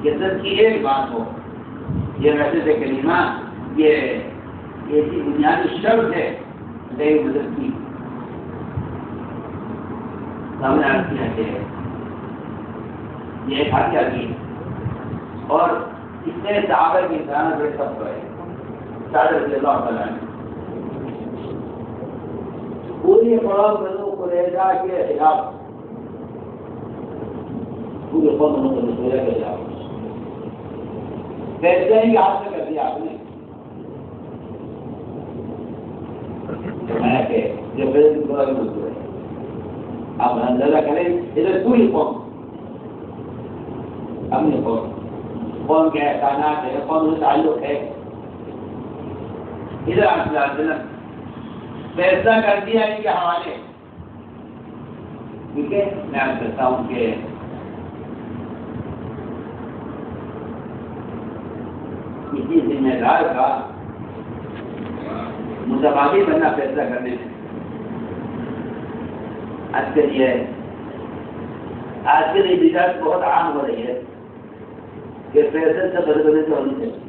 جدت کی ایک بات ہو، یہ ویسے کلمہ یہ ایسی بنیادی شرط ہے غیر مدد کی. سامنے عرض کیا کہ یہ ایک حادثہ کی اور اس نے صحابہ کی انسانوں سے سب کو ہے سعد رضی اللہ تعالیٰ نے پوری قوم بنو قریظہ کے خلاف پوری قوم بنو قریظہ کے خلاف فیصلے ہی ہاتھ میں کر دیا آپ نے. کہ جو فیصلے تھوڑا بھی مزدور ہے آپ اندازہ کریں ادھر پوری قوم اپنی قوم کے احسانات ہے، قوم سے تعلق ہے، ادھر آپ فیصلہ کر دیا ان کے حوالے. ٹھیک ہے، میں آپ کہتا ہوں کہ کسی ذمہ دار کا متبادل بننا فیصلہ کرنے میں آج کے لیے بدعت بہت عام ہو رہی ہے کہ فیصلے سے بدلنے سے ہونی چاہیے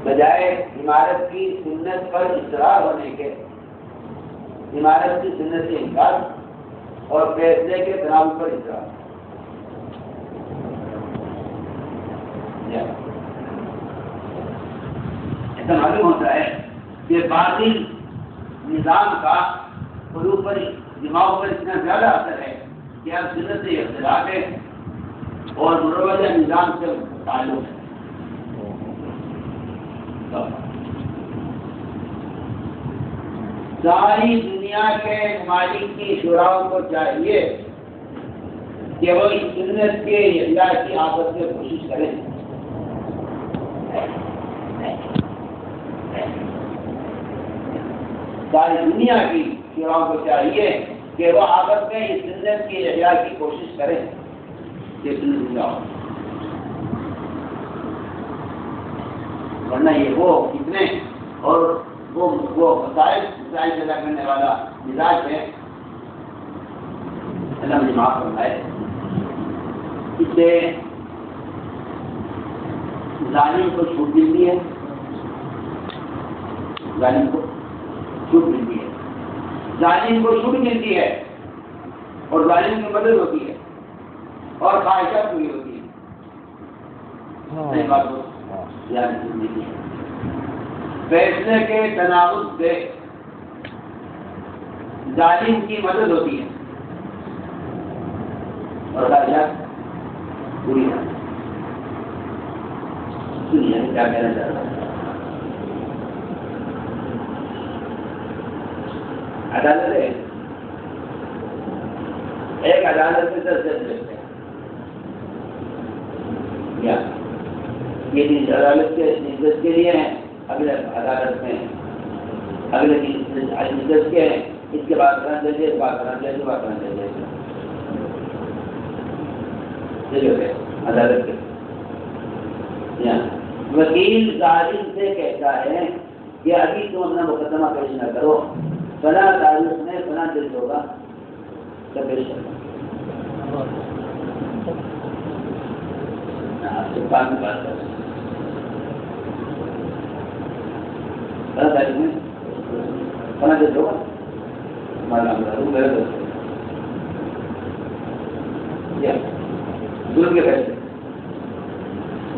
بجائے عمارت کی سنت پر اصرار ہونے کے عمارت کی سنت سے انکار اور فیصلے کے تناظر پر اصرار. ایسا معلوم ہوتا ہے کہ باطل نظام کا قلوب پر دماغ پر اتنا زیادہ اثر ہے کہ اب سنت سے اختلاف ہے اور مروجہ نظام سے تعلق ہے. ساری دنیا کے ممالک کی شوراؤں کو چاہیے کہ وہ اس سنت کے احیاء کی آپس میں کوشش کریں. ساری دنیا کی شوراؤں کو چاہیے کہ وہ آپس میں اس سنت کی احیاء کی کوشش کریں کہ سنت جاؤ، ورنہ یہ وہ کتنے اور وہ مسائل پیدا کرنے والا مزاج ہے. اللہ مجھے معاف فرمائے. اس سے ظالم کو چھوٹ ملتی ہے، ظالم کو چھوٹ ملتی ہے، ظالم کو چھوٹ ملتی ہے اور ظالم کی مدد ہوتی ہے اور خواہشات پوری ہوتی ہے. بات کو یاد رکھیے، فیصلے کے تناوب سے ظالم کی مدد ہوتی ہے اور خواہشات پوری ہوتی ہے. سنیے کیا کہنا چاہ رہا ہوں. عدالت ہے، ایک عدالت میں 10 جج رہتے ہیں. یہ عدالت کے عزت کے لیے ہیں، اگلے عدالت میں اگلے عزت کے ہیں، اس کے بعد کرنا چاہیے، اس بات کرنا چاہیے، بات کرنا چاہیے. عدالت کے وکیل ظالم سے کہتا ہے کہ ابھی تم اپنا مقدمہ پیش نہ کرو، فلاں تاریخ میں فلاں جج ہوگا تو پیش کرو. فلاں تاریخ میں فلاں جج ہوگا،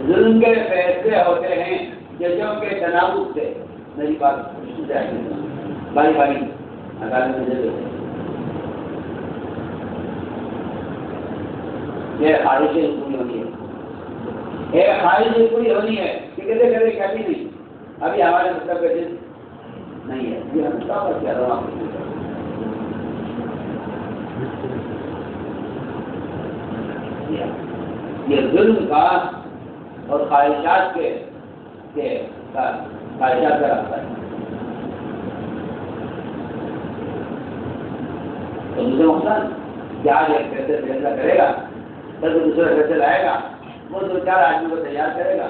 ظلم کے فیصلے ہوتے ہیں ججوں کے تناوب سے. میری بات باری باری عدالت میں جج ہوتے ہیں. یہ خواہشیں پوری ہونی ہے، ایک خواہش پوری ہونی ہے کہ کہتے کہتے کہتی نہیں ابھی ہمارے مطلب کا جج نہیں ہے. یہ ہم کیا کہہ رہا ہوں. یہ ظلم کا اور خواہشات خواہشات کا راستہ ہے. تو دوسرے نقصان کہ آج ایک پیسے فیصلہ کرے گا، پھر تو دوسرے پیسے لائے گا، وہ 2-4 آدمی کو تیار کرے گا،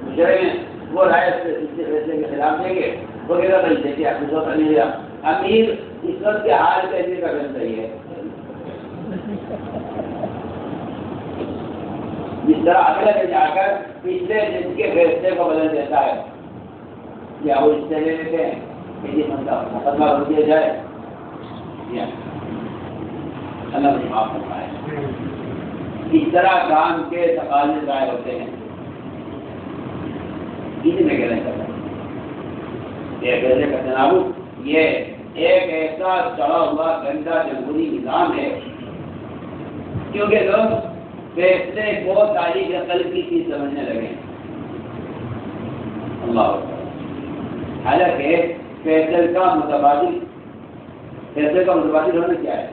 مشورے میں وہ رائے اس کے فیصلے کے خلاف دیں گے. وہ کہے گا بھائی دیکھیے آپ کو نہیں دیا. امیر اس وقت کے حال کیسے کرنا چاہیے طرح اگلے میں جا کر پچھلے دن کے فیصلے کو بدل دیتا ہے، یا وہ اس سے لے لیتے ہیں کہ یہ مقدمہ روک دیا جائے، اللہ مجھے معاف فرمائے۔ اس طرح کام کے تقاضے ظاہر ہوتے ہیں، اسی میں کہنا چاہتا ہوں یہ فیصلے کا تناول یہ ایک ایسا چڑھا ہوا گندا جمہوری نظام ہے، کیونکہ لوگ فیصلے کو تاریخ عقل کی چیز سمجھنے لگے۔ اللہ اکبر۔ حالانکہ فیصل کا متبادل ہونا کیا ہے؟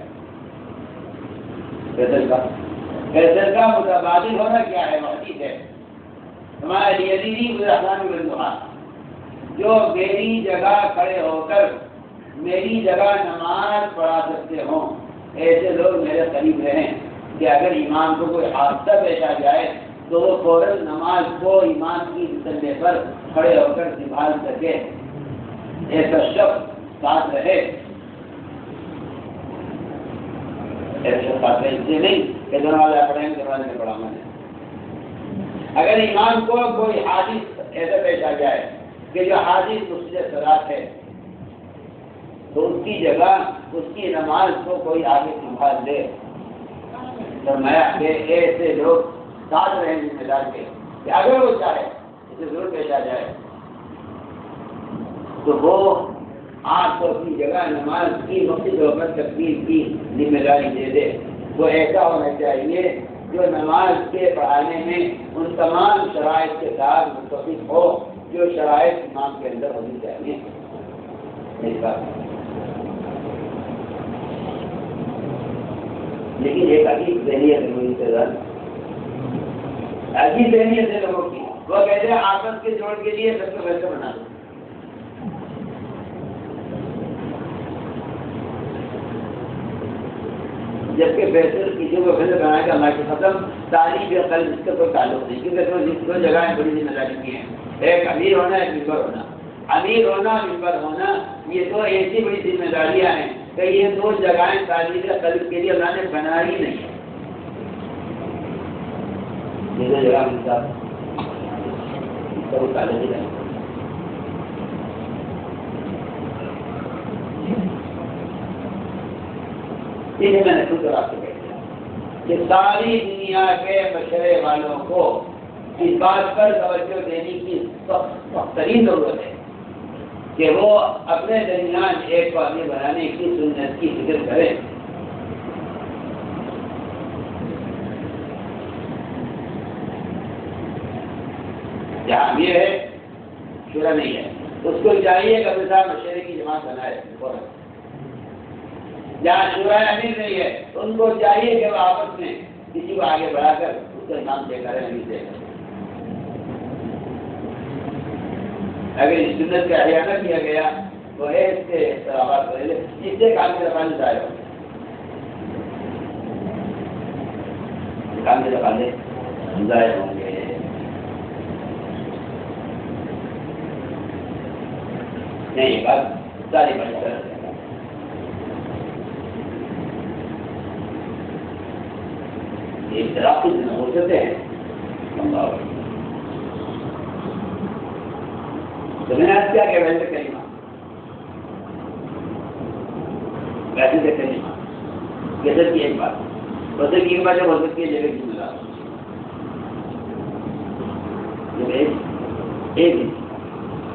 فیصل کا متبادل ہونا کیا ہے؟ وحدت ہے۔ ہمارے یزیدی الرحمن بن دعا جو میری جگہ کھڑے ہو کر میری جگہ نماز پڑھا سکتے ہوں، ایسے لوگ میرے قریب رہیں کہ اگر امام کو کوئی حادثہ پیش آ جائے تو وہ فوراً نماز کو امام کی مسلے پر کھڑے ہو کر سنبھال سکے، ایسا شخص ساتھ رہے۔ ایسا ساتھ رہے اس لیے نہیں کہ دروازہ پڑھیں گے دروازے میں پڑھا میں نے۔ اگر امام کو کوئی حادث ایسا پیش آ جائے کہ جو حادث مفسد صلاۃ ہے تو اس کی جگہ اس کی نماز کو کوئی آگے سنبھال دے۔ فرمایا کہ ایسے لوگ ساتھ رہیں ذمہ دار کے کہ اگر وہ چاہے اسے ضرور پیش آ جائے تو وہ آپ کو اپنی جگہ نماز کی مقصد ہو کر تکمیل کی ذمہ داری دے دے۔ وہ ایسا ہونا چاہیے جو نماز کے پڑھانے میں ان تمام شرائط کے ساتھ متفق ہو جو شرائط امام کے اندر ہونی چاہیے۔ لیکن ایک عجیب ذہنیت ہے لوگوں سے عجیب ذہنیت ہے لوگوں کی، وہ کہتے ہیں آپس کے جوڑ کے لیے سب کو ویسے بنا دو۔ جبکہ فیصل کسی کو فیصل بنایا کہ اللہ کے ختم تعلیم یا قلب اس کا کوئی تعلق نہیں، کیونکہ دو جگہیں بڑی ذمہ داری کی ہیں، ایک امیر ہونا ایک ممبر ہونا۔ امیر ہونا ممبر ہونا یہ دو ایسی بڑی ذمہ داریاں ہیں کہ یہ دو جگہیں تعلیم یا قلب کے لیے اللہ نے بنائی نہیں۔ یہ دو جگہ ملتا اس کا کوئی تعلق ہی نہیں۔ میں نے خود آپ کو کہہ دیا کہ ساری دنیا کے مشورے والوں کو اس بات پر توجہ دینے کی سخت ترین ضرورت ہے کہ وہ اپنے درمیان ایک آدمی بنانے کی سنت کی فکر کریں۔ جہاں امیر ہے شورا نہیں ہے، اس کو چاہیے کہ اپنے ساتھ مشورے کی جماعت بنائے۔ جہاں شورا امیر نہیں ہے ان کو چاہیے کہ وہ آپس میں کسی کو آگے بڑھا کر اس کا نام طے کریں، امیر دے کر۔ اگر اس سنت کا احیاء نہ کیا گیا تو ہے اس کے اختلافات پہلے اس سے کام کے رفانے ظاہر ہوں گے، کام کے رفانے ظاہر ہوں گے۔ نہیں یہ بات ساری بڑی طرح سے اختلاف ہو سکتے ہیں۔ تو میں نے آج کیا کہ ویسے کریمہ ویسے سے کریمہ جیسے کی ایک بات ویسے کی ایک بات جب ہو سکتی ہے جگہ کی ملا جب ایک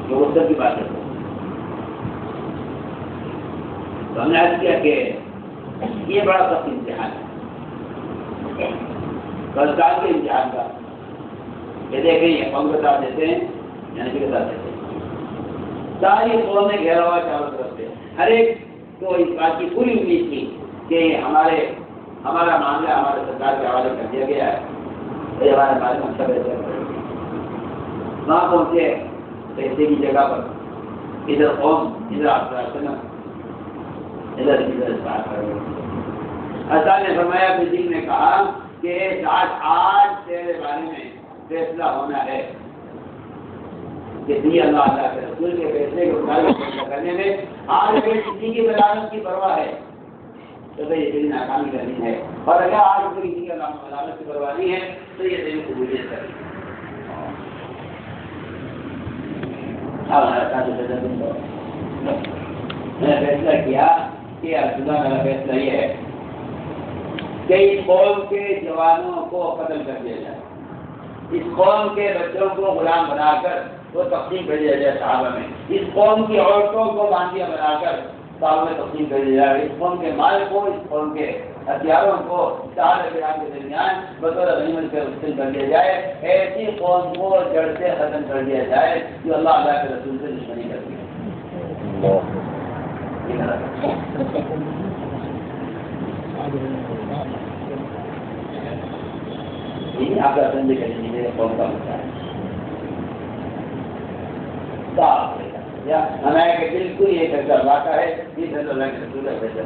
جو وہ سب کی بات ہے تو ہم نے آج کیا کہ یہ بڑا سخت امتحان ہے کل سال کے امتحان کا، یہ دیکھیں یہ ہم بتا دیتے ہیں یعنی کہ بتا دیتے ہیں ساری قوم نے گھیرا ہوا چاروں طرف سے، ہر ایک کو اس بات کی پوری امید تھی کہ ہمارا معاملہ ہمارے سرکار کے حوالے کر دیا گیا ہے، یہ ہمارے بارے میں سب ایسے وہاں پہنچے پیسے کی جگہ پر، ادھر قوم ادھر آپ کا ادھر بات کر رہے حسان نے فرمایا اپنے دل میں کہا کہ آج تیرے بارے میں فیصلہ ہونا ہے کہ اللہ تعالیٰ کے رسول کے فیصلے کو فیصلہ کرنے میں آج اگر کسی کی بلاغت کی پرواہ ہے تو بھائی یہ دل ناکامی کرنی ہے، اور اگر آج کو کسی کا نام علامت سے بروانی ہے تو یہ دل قبولیت کرنی ہے۔ میں نے فیصلہ کیا کہ عبداللہ میرا فیصلہ یہ ہے کہ اس قوم کے جوانوں کو قتل کر دیا جائے، اس قوم کے بچوں کو غلام بنا کر وہ تقسیم کر دیا جائے صحابہ میں، اس قوم کی عورتوں کو باندیا بنا کر صحابہ میں تقسیم کر دیا جائے، اس قوم کے مال کو، اس قوم کے ہتھیاروں کو صحابہ کرام کے درمیان بطور غنیمت سے تقسیم کر دیا جائے، ایسی قوم کو جڑ سے ختم کر دیا جائے جو اللہ کے رسول سے دشمنی کرتی ہے۔ آپ کا سمجھے کہ میرے قوم کا مسئلہ ہے، ہمیں کہ بالکل یہ فیصلہ واقع ہے، یہ فیصلہ اللہ کے رسول کا فیصلہ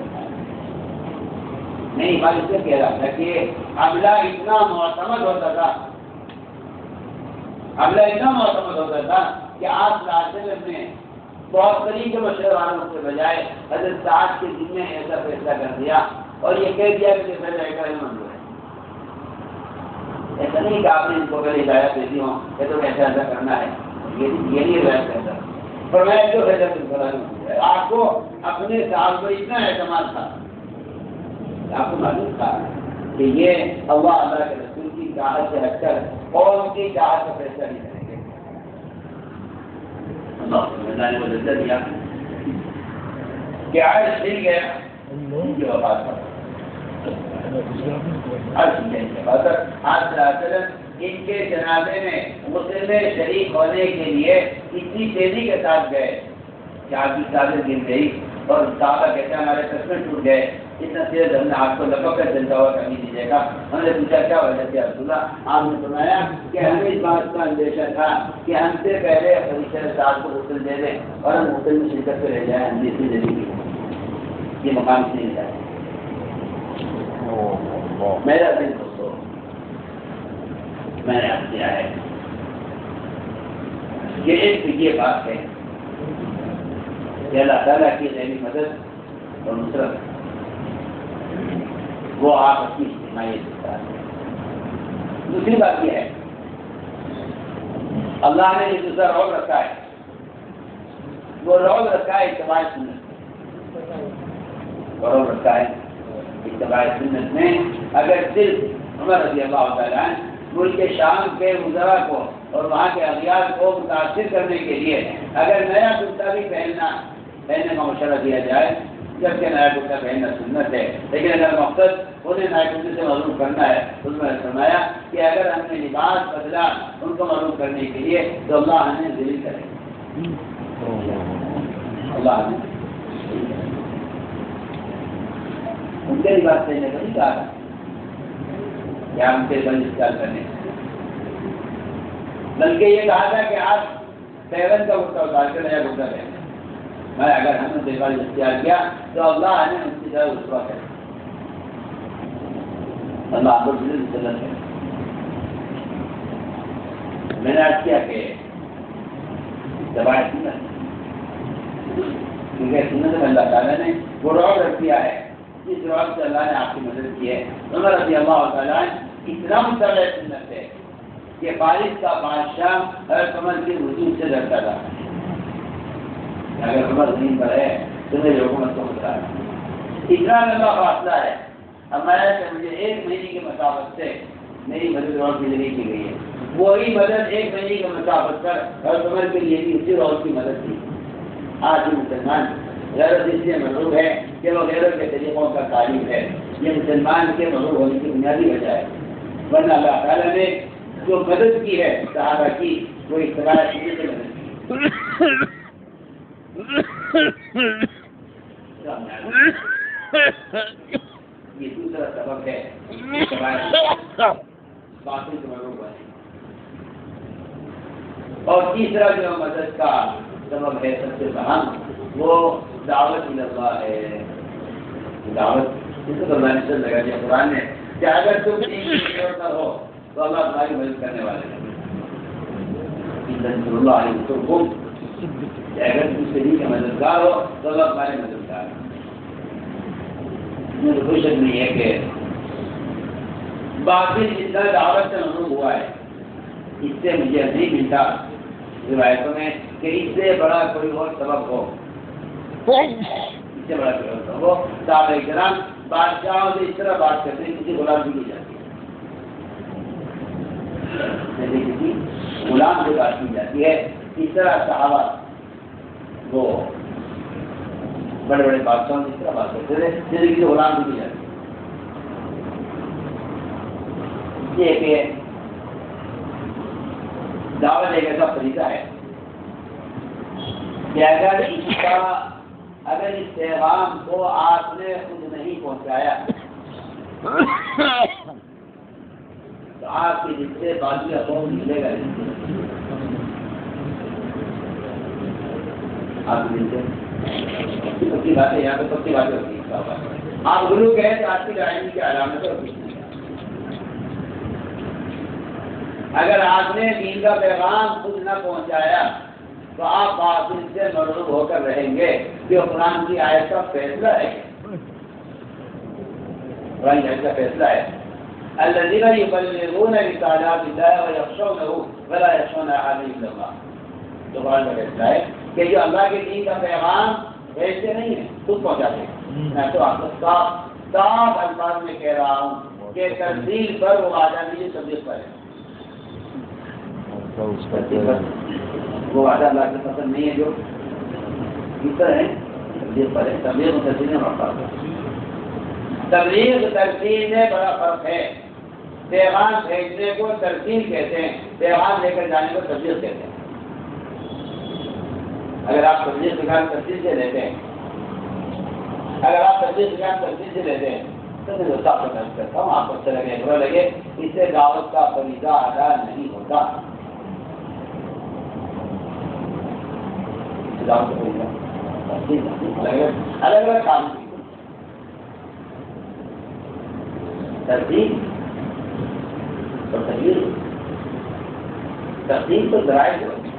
نہیں۔ بات اس سے کہہ رہا تھا کہ حملہ اتنا معتمد ہوتا تھا، حملہ اتنا معتمد ہوتا تھا کہ آپ صلی اللہ علیہ وسلم نے بہت قریب کے مشورے والوں کے بجائے حضرت سعد کے دل میں ایسا فیصلہ کر دیا اور یہ کہہ دیا کہ فیصلہ منظور ہے۔ ایسا نہیں کہ آپ نے ان کو پہلے ہدایت دیتی ہوں کہ تو ایسا ایسا کرنا ہے، یہ نہیں ہدایت کرتا، پر میں جو فیصلہ آپ کو اپنے صاحب پر اتنا اعتماد تھا، آپ کو معلوم تھا کہ یہ اللہ کے رسول کی چاہت سے ہٹ کر قوم کی چاہت کا فیصلہ نہیں کریں گے۔ اللہ نے وہ جلدہ دیا کہ عرش ہل گیا ان کی وفات پر، ان کے جنازے میں غسل میں شریک ہونے کے لیے اتنی تیزی کے ساتھ گئے کہ آپ کی چادر گر گئی اور صحابہ کہتے ہیں ہمارے تصویر ٹوٹ گئے، اتنا تیز ہم نے آپ کو لپک کر چلتا ہوا کرنے دیجیے گا۔ ہم نے پوچھا کیا وجہ تھی عبداللہ؟ آپ نے فرمایا کہ ہمیں اس بات کا اندیشہ تھا کہ ہم سے پہلے خلیفہ صاحب کو غسل دے دیں اور ہم غسل میں شرکت پہ رہ جائیں، ہم اسی زندگی یہ مقام سے نہیں جائے۔ میرا دل دوستو میں نے آپ کیا ہے کہ ایک یہ بات ہے کہ اللہ تعالیٰ کی ذہنی مدد اور نصرت وہ آپ اپنی حمایت دیتا ہے۔ دوسری بات یہ ہے اللہ نے جو دوسرا رول رکھا ہے وہ رول رکھا ہے اتباع سنت، رول رکھا ہے اتباع سنت میں۔ اگر صرف عمر رضی اللہ تعالیٰ عنہ ملک شام کے وزراء کو اور وہاں کے اغیار کو متاثر کرنے کے لیے اگر نیا کرتا بھی پہننے کا مشورہ دیا جائے، جبکہ نیا کرتا پہننا سنت ہے، لیکن اگر مقصد انہیں نیا کرتے سے معلوم کرنا ہے، اس میں فرمایا کہ اگر ہم نے لباس بدلا ان کو معلوم کرنے کے لیے تو اللہ ہمیں ذلیل کرے، اللہ ہمیں ان کے لباس پہننے کا نہیں کہا کہ ہم سے بند استعمال کرنے، بلکہ یہ کہا تھا کہ آپ پیون کا کرتا اتار کر نیا کرتا پہنے۔ میں اگر ہم نے دیوال اختیار کیا تو اللہ نے ان کی طرح رسوا کرے، اللہ آپ کو سنت ہے۔ میں نے آج کیا کہ اتباع سنت، کیونکہ سنت میں اللہ تعالیٰ نے وہ رعب رکھ دیا ہے جس رعب سے اللہ نے آپ کی مدد کی ہے۔ عمر رضی اللہ تعالیٰ اتنا متبع سنت ہے کہ فارس کا بادشاہ ہر عمر کی وجود سے ڈرتا تھا، اگر عمر دین پر ہے تو میری حکومت کو خطرہ ہے۔ اتنا لمبا فاصلہ ہے، ہمارا کہ مجھے 1 مہینے کی مسافت سے میری مدد اور کی ذریعے کی گئی ہے، وہی مدد 1 مہینے کی مسافت پر ہر عمر کے لیے بھی اسی روز کی مدد تھی۔ آج بھی مسلمان غیرت اس لیے مغلوب ہے کہ وہ غیرت کے طریقوں کا تعلیم ہے، یہ مسلمان کے مغلوب ہونے کی بنیادی وجہ ہے، ورنہ اللہ تعالیٰ نے جو مدد کی ہے صحابہ کی وہ اتباع سنت سے مدد کی۔ یہ دوسرا سبب ہے باقی سے مغلوب ہونے، اور تیسرا جو مدد کا سبب ہے سب سے اہم وہ دعوت اللہ ہے۔ دعوت اس کو اللہ نے لگا دیا قرآن نے کہ اگر تم دین کی طرف ہو تو اللہ تمہاری مدد کرنے والے ہیں۔ اللہ علیہ وسلم اگر تم سے دین کا مددگار ہو تو اللہ تمہارے مددگار ہے۔ مجھے کوئی شک نہیں ہے کہ باقی جتنا دعوت سے معلوم ہوا ہے اس سے مجھے نہیں ملتا روایتوں میں کہ اس سے بڑا کوئی اور سبب ہو، اس سے بڑا کوئی اور سبب ہو۔ صحابہ کرام بادشاہوں سے اس طرح بات کرتے ہیں کسی غلام کی جاتی ہے، کسی غلام سے بات کی جاتی ہے، اس طرح صحابہ وہ بڑے بڑے بادشاہوں سے اس طرح بات کرتے تھے جیسے کسی غلام کی جاتی ہے۔ یہ کہ دعوت ایک ایسا طریقہ ہے کہ اگر اس پیغام کو آپ نے خود نہیں پہنچایا تو آپ کے دل سے باقی قوم نکلے گا نہیں، آپ کے دل سے پکی باتیں یہاں پہ پکی باتیں ہوتی ہیں۔ آپ گرو کہیں تو آپ کی رائنی کی علامت اور کچھ نہیں۔ اگر آپ نے دین کا پیغام خود نہ پہنچایا تو آپ باطل سے مغلوب ہو کر رہیں گے، کہ قرآن کی آیت کا فیصلہ ہے، قرآن کی آیت کا فیصلہ ہے الذین یبلغون رسالات اللہ ویخشونہ ولا یخشون احدا الا اللہ۔ تو قرآن کا فیصلہ ہے کہ جو اللہ کے دین کا پیغام بھیجتے نہیں ہیں خود پہنچاتے ہیں۔ میں تو آپ کو صاف الفاظ میں کہہ رہا ہوں کہ تنزیل پر وہ وعدہ نہیں، تبلیغ پر ہے۔ وہ وعدہ اللہ کی پسند نہیں ہے جو اس طرح ہے، تبلیغ پر ہے۔ تبلیغ و ترسیل میں بڑا فرق ہے، تبلیغ ترسیل میں بڑا فرق ہے۔ پیغام بھیجنے کو ترسیل کہتے ہیں، پیغام لے کر جانے کو تبلیغ کہتے ہیں۔ اگر آپ تبلیغ کا کام ترسیل سے لیتے ہیں، اگر آپ تبلیغ کا کام ترسیل سے لیتے ہیں تو میں دوست آپ کو محنت کرتا ہوں، آپ کو اچھا لگے برا لگے، اس سے دعوت کا فریضہ ادا نہیں ہوتا۔ الگ الگ کام ترتیب اور تغیر، ترتیب تو ذرائع سے ہوتی ہے،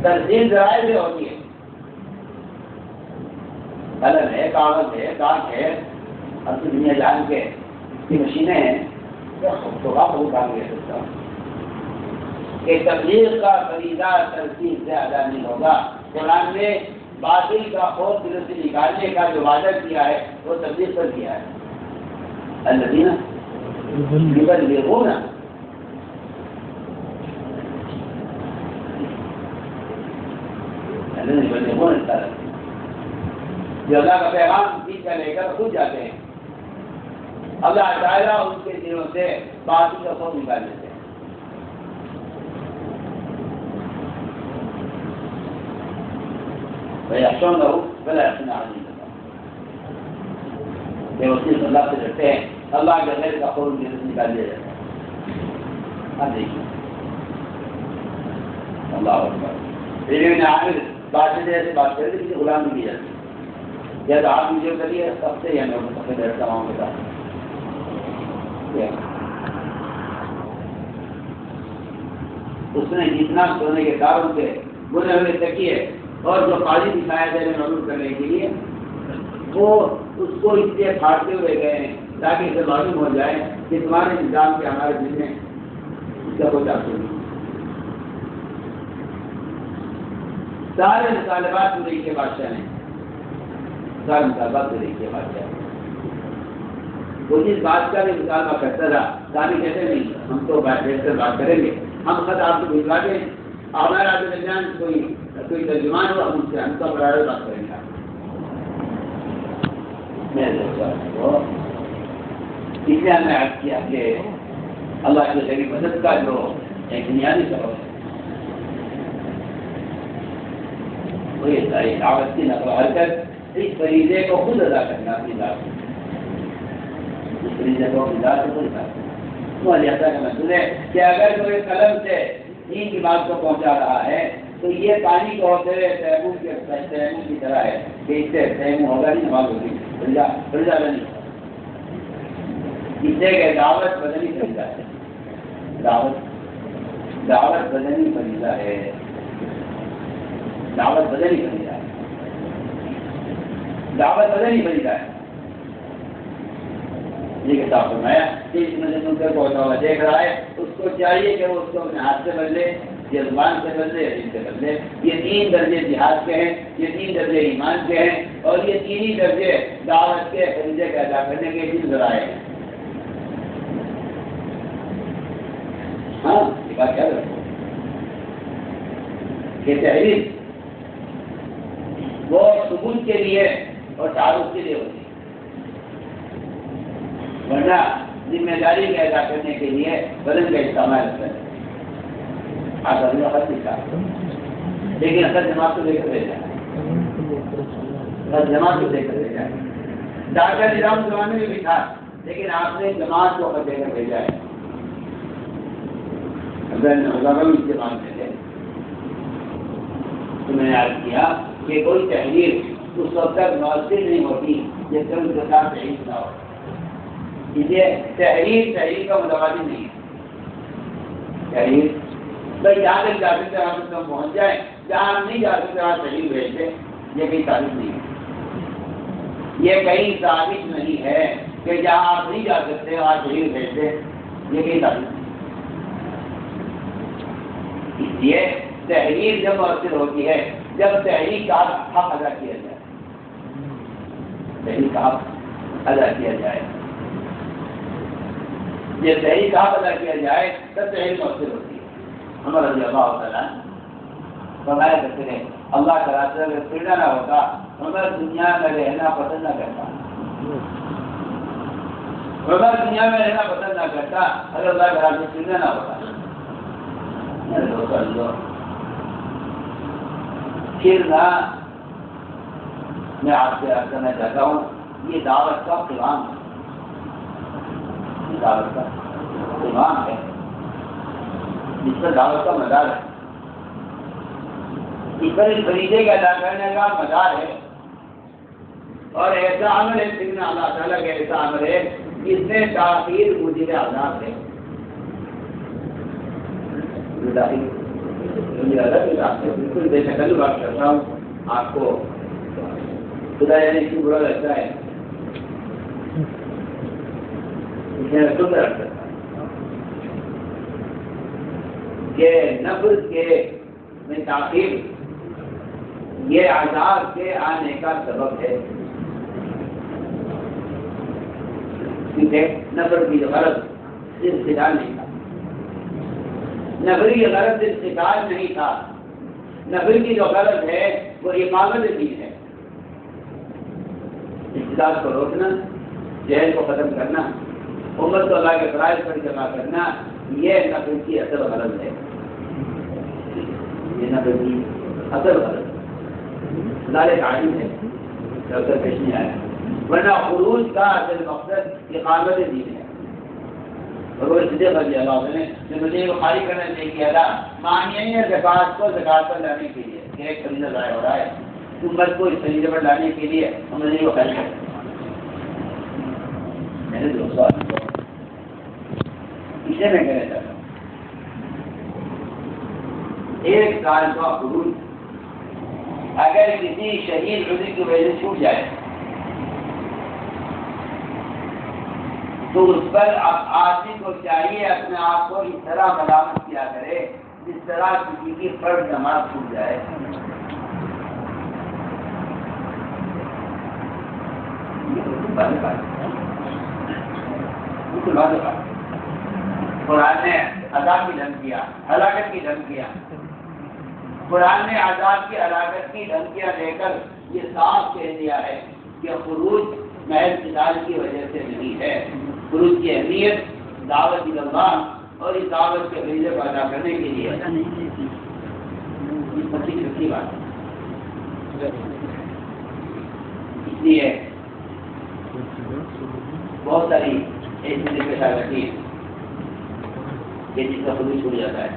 ترتیب ذرائع سے ہوتی ہے۔ قلم ہے، کاغذ ہے، کاغذ ہے، اب تو دنیا جان کے اس کی مشینیں ہیں، تو آپ وہ کام کہہ سکتا ہوں کہ تبلیغ کا فریضہ ترتیب سے ادا نہیں ہوگا۔ قرآن نے باطل کا خوف دل سے نکالنے کا جو وعدہ کیا ہے وہ تبلیغ پر کیا ہے۔ الذین یبلغون جو اللہ کا پیغام دین کا لے کر خود جاتے ہیں، اللہ تعالیٰ ان کے دلوں سے باطل کا خوف نکال دیتے ہیں۔ وَيَخْشَوْنَهُ وَلَا يَخْشَوْنَ أَحَدًا إِلَّا اللَّهَ۔ کہ وہ صرف اللہ سے ڈرتے ہیں، اللہ کے غیر کا خوف دل سے نکال دیا جاتا ہے۔ اب دیکھیے اللہ اکبر، ابن عامر بات سے ایسے بات کرتے کسی غلام نہیں کی جاتی، یا تو آپ مجھے کریے سب سے، یا میں سب سے ڈرتا ہوں کے ساتھ۔ اس نے جتنا سونے کے تاروں سے بنے ہوئے تکیے اور جو قاضی دکھایا گیا معلوم کرنے کے لیے، وہ اس کو اس لیے پھاڑتے ہوئے گئے ہیں تاکہ اسے معلوم ہو جائے کہ تمہارے نظام کے ہمارے دل میں اس کا کوئی تعلق نہیں۔ سارے مطالبات پورے کے بادشاہ نے، سارے مطالبات پورے کے بادشاہ نے، وہ جس بات کا بھی مطالبہ کرتا تھا تاکہ کہتے نہیں ہم تو بیٹھ کر بات کریں گے، ہم خط آپ کو بھجوا دیں، ہمارے آپ کے درمیان کوئی ترجمان ہو، ہم ان سے ہم کا برابر بات کریں گے۔ اس لیے ہم نے عرض کیا کہ اللہ کی غریب مدد کا جو ایک بنیادی سبب ہے وہ یہ دعوت کی نقل و حرکت، اس فریضے کو خود ادا کرنا اپنی ذات سے، اس فریضے کو اپنی ذات سے خود ادا کرنا۔ ایسا کا محسوس ہے کہ اگر کوئی قلم سے دین کی بات کو پہنچا رہا ہے تو یہ پانی کو ہوتے ہوئے تیمم کی طرح ہے کہ اس سے تیمم ہوگا نہیں، نماز ہوگی فریضہ نہیں، اس سے کہ دعوت بدنی فریضہ ہے، دعوت بدنی فریضہ ہے، دعوت بدنی فریضہ ہے، دعوت بدنی فریضہ ہے۔ یہ کتاب فرمایا کہ اس میں سے منکر کو ہوتا ہوا دیکھ رہا ہے، اس کو چاہیے کہ وہ اس کو اپنے ہاتھ سے بدلے، یا زبان سے بدلے، یا دل سے بدلے۔ یہ 3 درجے جہاد کے ہیں، یہ 3 درجے ایمان کے ہیں، اور یہ 3 ہی درجے دعوت کے فریضے کا ادا کرنے کے 3 ذرائع ہیں۔ ہاں یہ بات یاد رکھو کہ تحریر وہ ثبوت کے لیے اور تعارف کے لیے ہوتی ہے، ورنہ ذمہ داری کا ادا کرنے کے لیے بدن کا استعمال کریں۔ آپ اپنا خط لکھا، لیکن خط جماعت کو لے کر بھیجا، خط جماعت کو لے کر بھیجا۔ ڈاکٹر نظام زمانے میں بھی تھا، لیکن آپ نے جماعت کو خط دے کر بھیجا ہے۔ استعمال کرتے تو میں نے عرض کیا کہ کوئی تحریر اس وقت تک مؤثر نہیں ہوتی جب تک اس کے ساتھ تحریر نہ ہو۔ اس لیے تحریر کا متوازی نہیں ہے۔ تحریر بھائی جہاں تک جا سکتے وہاں تک ہم پہنچ جائیں، جہاں ہم نہیں جا سکتے وہاں تحریر بھیج دیں، یہ کہیں ثابت نہیں ہے۔ یہ کہیں ثابت نہیں ہے کہ جہاں آپ نہیں جا سکتے وہاں تحریر بھیج دیں، یہ کہیں ثابت نہیں ہے۔ اس لیے تحریر جب مؤثر ہوتی ہے جب تحریر کا حق ادا کیا جائے، تحریر کا حق ادا کیا جائے، جب تحریر کا حق ادا کیا جائے تب تحریر مؤثر ہوتی ہے۔ عمر رضی اللہ تعالیٰ فرمایا کرتے ہیں اللہ کا راستہ اگر پھرنا نہ ہوتا عمر دنیا میں رہنا پسند نہ کرتا، عمر دنیا میں رہنا پسند نہ کرتا اگر اللہ کا راستہ پھرنا نہ ہوتا۔ پھرنا میں آپ سے عرض کرنا چاہتا ہوں یہ دعوت کا قیام ہے، یہ دعوت کا قیام ہے جس پر دعوت کا مدار ہے، اس پر اس فریضے کا ادا کرنے کا مدار ہے، اور ایسا عمل ہے سیکھنا اللہ تعالیٰ کا ایسا عمل ہے جس میں تاخیر موجب عذاب ہے۔ بالکل بے شکل بات کرتا ہوں، آپ کو خدا جانے کیوں برا لگتا ہے، کہ نفس کے میں تاخیر یہ عذاب کے آنے کا سبب ہے، کیونکہ نفر کی جو غرض انتظار نہیں تھا، نفری غرض انتظار نہیں تھا، نفر کی جو غرض ہے وہ اقامت دین ہے، انتظار کو روکنا، جہل کو ختم کرنا، امت کو اللہ کے فرائض پر جمع کرنا، یہ نفر کی اصل غرض ہے، یہ نفر کی اصل غرض ذالک عالم ہے، ڈاکٹر پیش نہیں آیا، ورنہ خروج کا اصل مقصد اقامت دین ہے۔ اور وہ صدیق رضی اللہ عنہ نے جو مجھے خالی کرنے سے کیا تھا معنی ہے زکوٰۃ کو زکوٰۃ پر لانے کے لیے کہ ایک فریضہ ضائع ہو رہا ہے، امت کو اس فریضے پر لانے کے لیے ہم نے وہ خالی کر میرے دوستوں اسے میں کہنا چاہتا ہوں ایک سال کا خروج اگر کسی شہید عذر کی وجہ سے چھوٹ جائے تو اس پر آدمی کو چاہیے اپنے آپ کو اس طرح ملامت کیا کرے جس طرح کسی کی فرض نماز چھوٹ جائے۔ قرآن نے عذاب کی دھمکیاں، ہلاکت کی دھمکیاں، قرآن نے عذاب کی ہلاکت کی دھمکیاں دے کر یہ صاف کہہ دیا ہے کہ خروج محض قتال کی وجہ سے نہیں ہے، خروج کی اہمیت دعوت اللہ اور اس دعوت کے فریضے کو ادا کرنے کے لیے کی بات ہے۔ اس لیے بہت ساری ایسی پیش آ رہتی ہے کہ جس کا خروج چھوٹ جاتا ہے،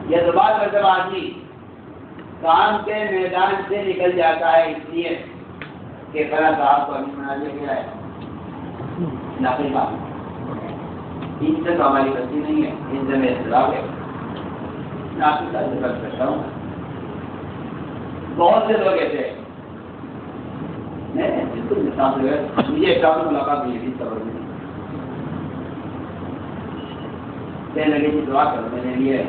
یہ تو بعض مرتبہ آدمی کام کے میدان سے نکل جاتا ہے اس لیے کہ فلاں صاحب کو ابھی بنا دیا گیا ہے، ناقل بات ان سے تو ہماری غلطی نہیں ہے، ان سے میں اختلاف ہے، ناقل کا ذکر کرتا ہوں۔ بہت سے لوگ ایسے میں بالکل مثال ہے مجھے ایک کام ملاقات ہوئی تھی خبر میں کہنے لگے کہ دعا کرو میرے لیے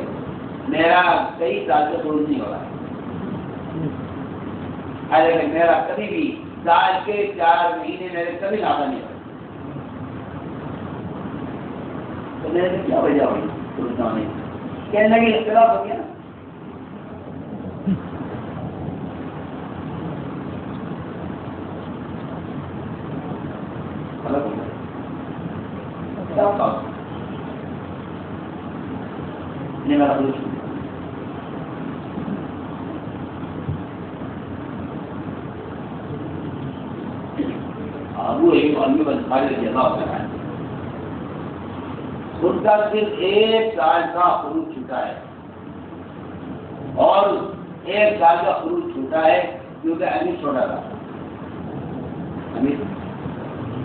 میرا کئی سال سے خروج نہیں ہو رہا ہے میرا کبھی بھی سال کے 4 مہینے میرے کبھی ناپا نہیں ہوا تو میرے سے کیا وجہ ہوئی خروج ہونے کہنے لگے اختلاف ہو گیا میرا ابو ایک آدمی بس سارے جگہ ہوتا ہے ان کا صرف 1 سال کا خروج چھوٹا ہے اور 1 سال کا خروج چھوٹا ہے کیونکہ امیر چھوٹا تھا امیر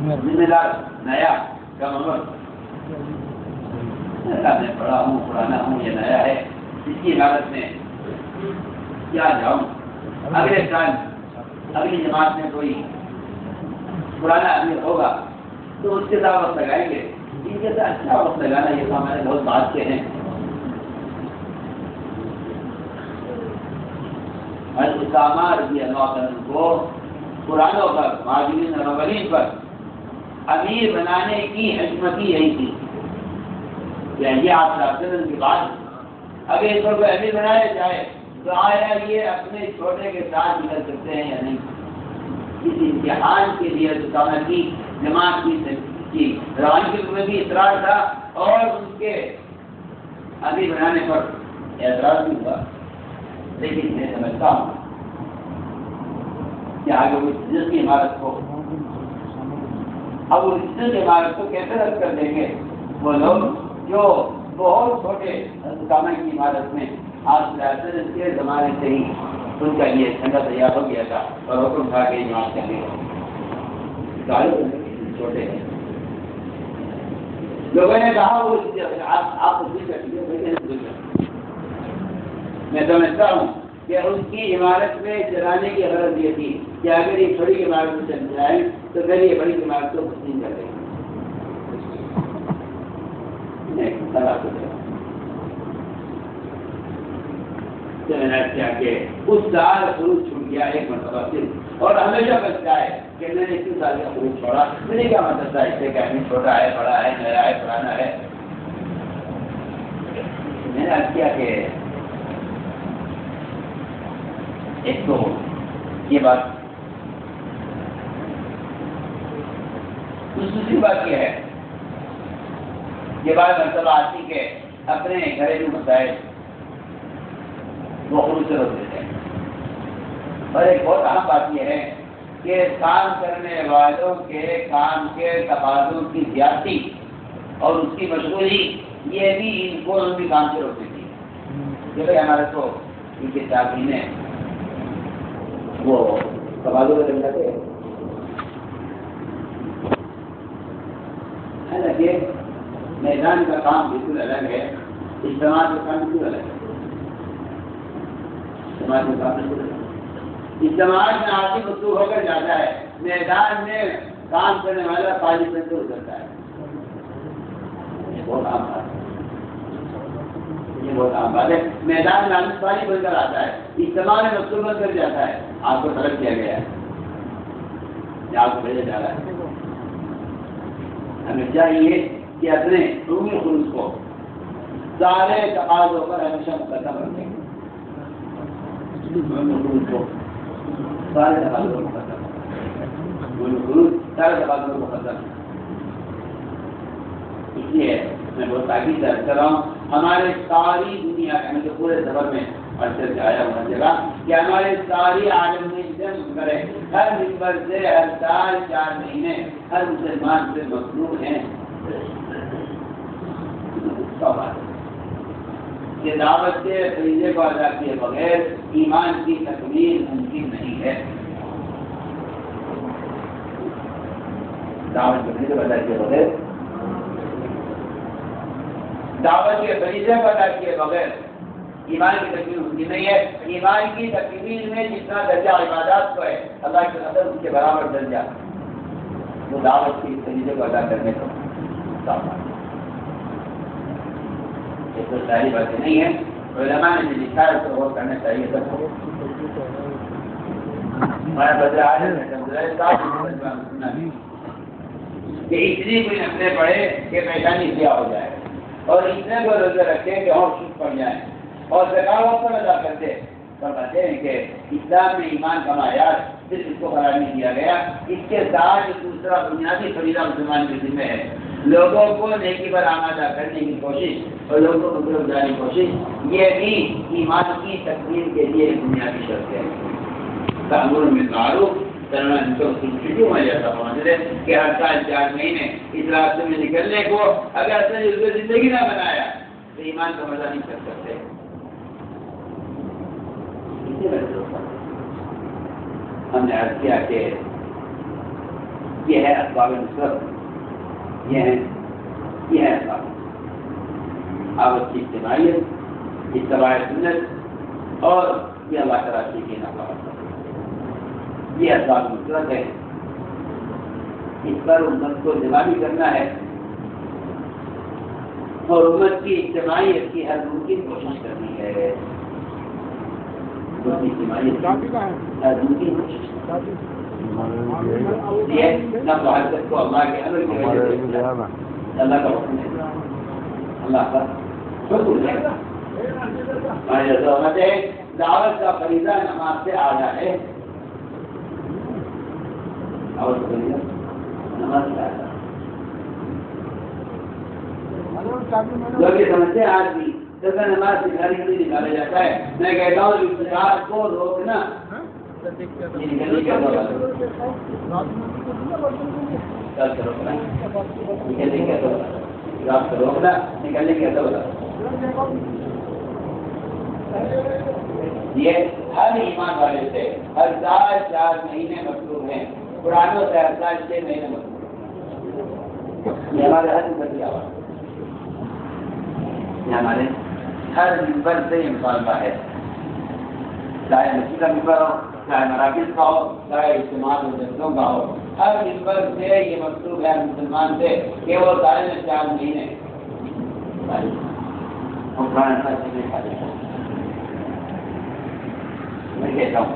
ذمہ دار نیا کم عمر میں پڑھا ہوں پرانا ہوں یہ نیا ہے اس کی عبادت میں کیا جاؤں اگلے سال اگلی جماعت میں کوئی پرانا آدمی ہوگا تو اس کے ساتھ وقت لگائیں گے ان کے ساتھ اچھا وقت لگانا یہ تو ہمارے بہت بات کے ہیں اسامہ رضی اللہ عنہ کو پرانوں پر مہاجرین اور اولین پر امیر بنانے کی حکمت ہی یہی تھی کہ یہ آپ راسدن کی بات اگر اس پر کوئی امیر بنایا جائے تو آیا یہ اپنے چھوٹے کے ساتھ نکل سکتے ہیں یا نہیں اس امتحان کے لیے اسامہ کی جماعت کی روانگی میں بھی اصرار تھا اور ان کے امیر بنانے پر اعتراض بھی ہوا لیکن میں سمجھتا ہوں کہ آگے وہ عزت کی عمارت کو اب وہ عزت کی عمارت کو کیسے رد کر دیں گے وہ لوگ جو بہت چھوٹے اسامہ کی عمارت میں آپ کے زمانے سے ہی ان کا یہ ٹھنڈا تیار ہو گیا تھا اور حکم تھا کہ جماعت کرنے کا چھوٹے ہیں لوگوں نے کہا وہ آپ میں سمجھتا ہوں کہ اس کی عمارت میں چلانے کی غرض یہ تھی کہ اگر یہ چھوٹی عمارت میں چل جائے تو پھر یہ بڑی عمارت کو تسلیم کر دیں کیا کہ اس سال خروج چھوٹ گیا 1 مرتبہ صرف اور ہمیشہ بچتا ہے کہ میں نے 3 سال کا خروج چھوڑا میں نے کیا مطلب تھا اس سے کہ آدمی چھوٹا ہے بڑا ہے نیا ہے پرانا ہے میں نے عرض کیا کہ ایک تو یہ بات دوسری بات یہ ہے یہ بات مرتبہ آتی کہ اپنے گھریلو مسائل وہ خروج سے روک دیتے ہیں اور ایک بہت اہم بات یہ ہے کہ کام کرنے والوں کے کام کے تقاضوں کی زیادتی اور اس کی مشغولی یہ بھی ان کو ان بھی کام سے روک دیتی ہے جیسے ہمارے تو ان کے 4 مہینے وہ تقاضوں میں جاتے ہیں کہ میدان کا کام بالکل الگ ہے اجتماع کا کام بالکل الگ ہے اجتماع میں آدمی مصروف ہو کر جاتا ہے میدان میں کام کرنے والا 5 منٹ سے اترتا ہے یہ بہت عام بات ہے یہ بہت عام بات ہے میدان میں آدمی پانی بن کر آتا ہے اجتماع میں مصروف بن کر جاتا ہے آپ کو طلب کیا گیا ہے یا آپ کو بھیجا جا رہا ہے ہمیں چاہیے کہ اپنے رومی خروج کو سارے تقاضوں پر ہمیشہ مقدم رکھیں سارے تقاضوں کو مقدم اس لیے میں بہت تاکید سے کر رہا ہوں ہمارے ساری دنیا کے پورے سفر میں عرصے سے آیا ہوا جگہ کہ ہمارے ساری عالم میں جنگ کرے ہر ممبر سے ہر سال 4 مہینے ہر مسلمان سے مطلوب ہیں کہ دعوت کے فریضے کو ادا کیے بغیر ایمان کی تکمیل ممکن نہیں ہے دعوت کے فریضے کو ادا کیے بغیر دعوت کے فریضے کو ادا کیے بغیر ایمان کی تکمیل ان کی نہیں ہے. ایمان کی تکمیل میں جتنا درجہ عبادات کو ہے اللہ کے قدر اس کے برابر درجہ وہ دعوت کی طریقے کو ادا کرنے کو یہ تو ساری باتیں نہیں ہیں. علماء نے جو لکھا ہے اس کو غور کرنا چاہیے سب کو. کہ اتنی کوئی نفلیں پڑھے کہ پریشانی کیا ہو جائے اور اتنے کو روزے رکھے کہ اور سود پڑ جائیں اور زکوٰۃ پر ادا کرتے فرماتے ہیں کہ اسلام میں ایمان کا معیار صرف اس کو قرار نہیں دیا گیا. اس کے ساتھ دوسرا بنیادی فریضہ مسلمان کے ذمہ ہے لوگوں کو نیکی پر آمادہ کرنے کی کوشش اور لوگوں کو طرف جانے کی کوشش. یہ بھی ایمان کی تکمیل کے لیے ایک بنیادی شرط ہے. تأمر بالمعروف کرنا ان کو چھٹیوں میں جیسا پہنچ رہے کہ ہر سال 4 مہینے اس راستے میں نکلنے کو اگر اصل اس کو زندگی نہ بنایا تو ایمان کا مزہ نہیں کر سکتے. ہم نے عرض کیا کہ یہ ہے اسباب نصرت. یہ ہے اسباب آوت کی اجتماعیت اتباع سنت اور یہ اللہ تعالیٰ کی نفاذ. یہ اسباب نصرت ہے. اس پر امت کو جمع کرنا ہے اور امت کی اجتماعیت کی ہر ممکن کوشش کرنی ہے. اجتماعیت ہر ممکن کوشش نہ تو حرکت کو اللہ کے امر کی وجہ سے اللہ کا حکم ہے. اللہ کا حکم ہے. دعوت کا فریضہ نماز سے آدھا ہے. اور نماز سے آدھا لوگ یہ سمجھتے ہیں آج بھی جب نماز سے گھر نہیں نکالا جاتا ہے. میں کہتا ہوں ابتداء کو روکنا نکلنے کے یہ ہر ایمان والے سے ہر سال 4 مہینے مطلوب ہیں. قرآنوں سے ہر سال 6 مہینے مطلوب. یہ ہمارے ہر نمبر کی آواز یہ ہمارے ہر ممبر سے یہ مطالبہ ہے. چاہے مسجد کا ممبر ہو چاہے مراکز کا ہو چاہے اجتماع و جلسوں کا ہو ہر ممبر سے یہ مطلوب ہے مسلمان سے کہ وہ سارے 4 مہینے میں کہتا ہوں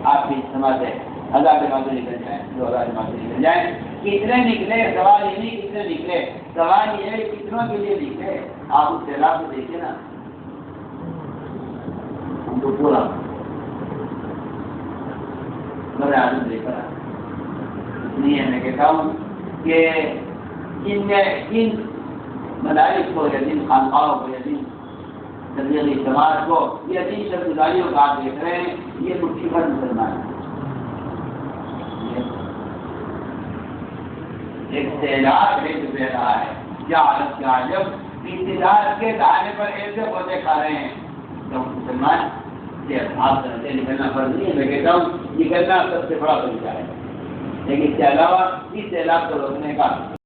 آپ بھی اجتماع سے 1000 جماعتیں نکل جائیں 2000 جماعتیں نکل جائیں. کتنے نکلے سوال یہ نہیں کتنے نکلے سوال یہ کتنوں کے لیے نکلے. آپ اس سیلاب کو دیکھیں نا ہم تو پورا میرے آدمی دیکھ رہا اس لیے میں کہتا ہوں کہ ان مدارس کو یا جن خانقاہوں کو یا جن تبلیغی جماعت کو یا جن شرط گزاریوں کا آپ دیکھ رہے ہیں یہ مٹھی بھر مسلمان ہے. ایک سیلاب بہ رہا ہے. کیا عالم کیا عجب ابتداء کے دہانے پر ایسے پودے کھا رہے ہیں تو مسلمان آپ سے نکلنا فرض نہیں ہے. میں کہتا ہوں نکلنا سب سے بڑا طریقہ ہے لیکن اس کے علاوہ اس سیلاب کو روکنے کا